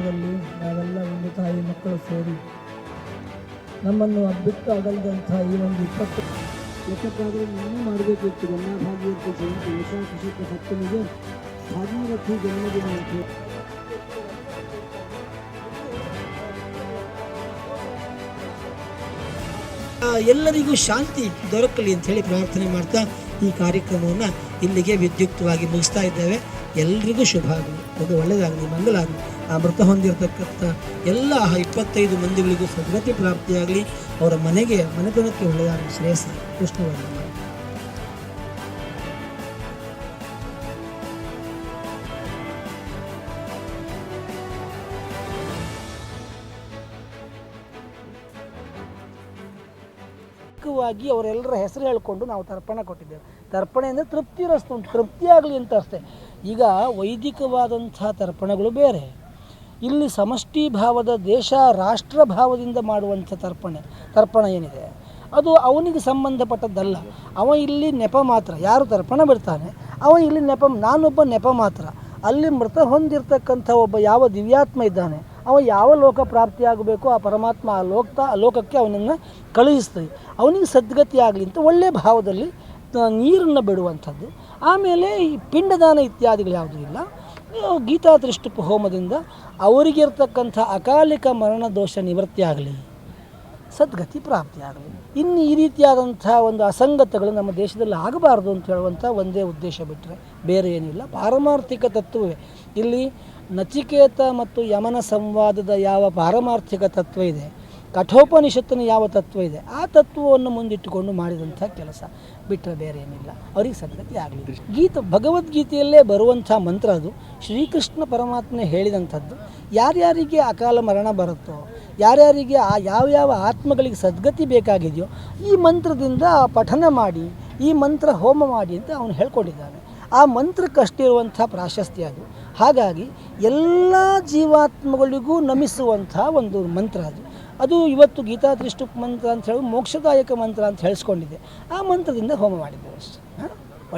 ಸಂದರ್ಭದಲ್ಲಿ ನಾವೆಲ್ಲ ಒಂದು ತಾಯಿ ಮಕ್ಕಳು ಸೇರಿ ನಮ್ಮನ್ನು ಬಿಟ್ಟು ಅಗಲಿದಂಥ ಈ ಒಂದು 20 ಯಾಕಂತಾದರೂ ಇನ್ನೂ ಮಾಡಬೇಕಿತ್ತು. ಎಲ್ಲ ಭಾಗವತ ಜಯಂತಿ ವೈಶಾಖ 10ಕ್ಕೆ ಭಾಗೀರಥಿ ಜನ್ಮದಿನ ಅಂತ ಎಲ್ಲರಿಗೂ ಶಾಂತಿ ದೊರಕಲಿ ಅಂತ ಹೇಳಿ ಪ್ರಾರ್ಥನೆ ಮಾಡ್ತಾ ಈ ಕಾರ್ಯಕ್ರಮವನ್ನು ಇಲ್ಲಿಗೆ ವಿದ್ಯುಕ್ತವಾಗಿ ಮುಗಿಸ್ತಾ ಇದ್ದೇವೆ. ಎಲ್ರಿಗೂ ಶುಭ ಆಗಲಿ, ಅದು ಒಳ್ಳೆಯದಾಗಲಿ, ಮಂಗಲ ಆಗಲಿ. ಆ ಮೃತ ಹೊಂದಿರತಕ್ಕಂಥ ಎಲ್ಲ 25 ಮಂದಿಗಳಿಗೂ ಸದ್ಗತಿ ಪ್ರಾಪ್ತಿಯಾಗಲಿ, ಅವರ ಮನೆತನಕ್ಕೆ ಒಳ್ಳೆಯದಾಗಲಿ. ಶ್ರೇಯಸ್ಸು ಕೃಷ್ಣವರ್ಧನ. ಅವರೆಲ್ಲರ ಹೆಸರು ಹೇಳಿಕೊಂಡು ನಾವು ತರ್ಪಣ ಕೊಟ್ಟಿದ್ದೇವೆ. ತರ್ಪಣೆ ಅಂದರೆ ತೃಪ್ತಿ ಆಗಲಿ ಅಂತ ಅಷ್ಟೇ. ಈಗ ವೈದಿಕವಾದಂಥ ತರ್ಪಣಗಳು ಬೇರೆ, ಇಲ್ಲಿ ಸಮಷ್ಟಿ ಭಾವದ ದೇಶ ರಾಷ್ಟ್ರ ಭಾವದಿಂದ ಮಾಡುವಂಥ ತರ್ಪಣ ಏನಿದೆ ಅದು ಅವನಿಗೆ ಸಂಬಂಧಪಟ್ಟದ್ದಲ್ಲ. ಅವ ಇಲ್ಲಿ ನೆಪ ಮಾತ್ರ. ಯಾರು ತರ್ಪಣ ಬಿಡ್ತಾನೆ ಅವ ಇಲ್ಲಿ ನಾನೊಬ್ಬ ನೆಪ ಮಾತ್ರ. ಅಲ್ಲಿ ಮೃತ ಹೊಂದಿರತಕ್ಕಂಥ ಒಬ್ಬ ಯಾವ ದಿವ್ಯಾತ್ಮ ಇದ್ದಾನೆ ಅವ ಯಾವ ಲೋಕ ಪ್ರಾಪ್ತಿಯಾಗಬೇಕು ಆ ಪರಮಾತ್ಮ ಆ ಲೋಕಕ್ಕೆ ಅವನನ್ನು ಕಳುಹಿಸ್ತದೆ. ಅವನಿಗೆ ಸದ್ಗತಿ ಆಗಲಿ ಅಂತ ಒಳ್ಳೆಯ ಭಾವದಲ್ಲಿ ನೀರನ್ನು ಬಿಡುವಂಥದ್ದು. ಆಮೇಲೆ ಈ ಪಿಂಡದಾನ ಇತ್ಯಾದಿಗಳು ಯಾವುದೂ ಇಲ್ಲ. ಗೀತಾತ್ರಿಷ್ಟುಪ ಹೋಮದಿಂದ ಅವರಿಗಿರ್ತಕ್ಕಂಥ ಅಕಾಲಿಕ ಮರಣ ದೋಷ ನಿವೃತ್ತಿ ಆಗಲಿ, ಸದ್ಗತಿ ಪ್ರಾಪ್ತಿಯಾಗಲಿ. ಇನ್ನು ಈ ರೀತಿಯಾದಂಥ ಒಂದು ಅಸಂಗತಗಳು ನಮ್ಮ ದೇಶದಲ್ಲಿ ಆಗಬಾರ್ದು ಅಂತ ಹೇಳುವಂಥ ಒಂದೇ ಉದ್ದೇಶ ಬಿಟ್ಟರೆ ಬೇರೆ ಏನಿಲ್ಲ. ಪಾರಮಾರ್ಥಿಕ ತತ್ವವೇ ಇಲ್ಲಿ. ನಚಿಕೇತ ಮತ್ತು ಯಮನ ಸಂವಾದದ ಯಾವ ಪಾರಮಾರ್ಥಿಕ ತತ್ವ ಇದೆ, ಕಠೋಪನಿಷತ್ತಿನ ಯಾವ ತತ್ವ ಇದೆ, ಆ ತತ್ವವನ್ನು ಮುಂದಿಟ್ಟುಕೊಂಡು ಮಾಡಿದಂಥ ಕೆಲಸ ಬಿಟ್ಟರೆ ಬೇರೆ ಏನಿಲ್ಲ. ಅವ್ರಿಗೆ ಸದ್ಗತಿ ಆಗಲಿ. ಭಗವದ್ಗೀತೆಯಲ್ಲೇ ಬರುವಂಥ ಮಂತ್ರ ಅದು. ಶ್ರೀಕೃಷ್ಣ ಪರಮಾತ್ಮನೆ ಹೇಳಿದಂಥದ್ದು. ಯಾರ್ಯಾರಿಗೆ ಅಕಾಲ ಮರಣ ಬರುತ್ತೋ, ಯಾರ್ಯಾರಿಗೆ ಯಾವ್ಯಾವ ಆತ್ಮಗಳಿಗೆ ಸದ್ಗತಿ ಬೇಕಾಗಿದೆಯೋ ಈ ಮಂತ್ರದಿಂದ ಪಠನ ಮಾಡಿ, ಈ ಮಂತ್ರ ಹೋಮ ಮಾಡಿ ಅಂತ ಅವನು ಹೇಳ್ಕೊಂಡಿದ್ದಾನೆ. ಆ ಮಂತ್ರಕ್ಕಷ್ಟಿರುವಂಥ ಪ್ರಾಶಸ್ತ್ಯ ಅದು. ಹಾಗಾಗಿ ಎಲ್ಲ ಜೀವಾತ್ಮಗಳಿಗೂ ನಮಿಸುವಂಥ ಒಂದು ಮಂತ್ರ ಅದು ಇವತ್ತು ಗೀತಾತ್ರಿಷ್ಟುಪ್ ಮಂತ್ರ ಅಂತ ಹೇಳಿ ಮೋಕ್ಷದಾಯಕ ಮಂತ್ರ ಅಂತ ಹೇಳಿಸ್ಕೊಂಡಿದೆ. ಆ ಮಂತ್ರದಿಂದ ಹೋಮ ಮಾಡಿದ್ದೇವೆ ಅಷ್ಟೇ.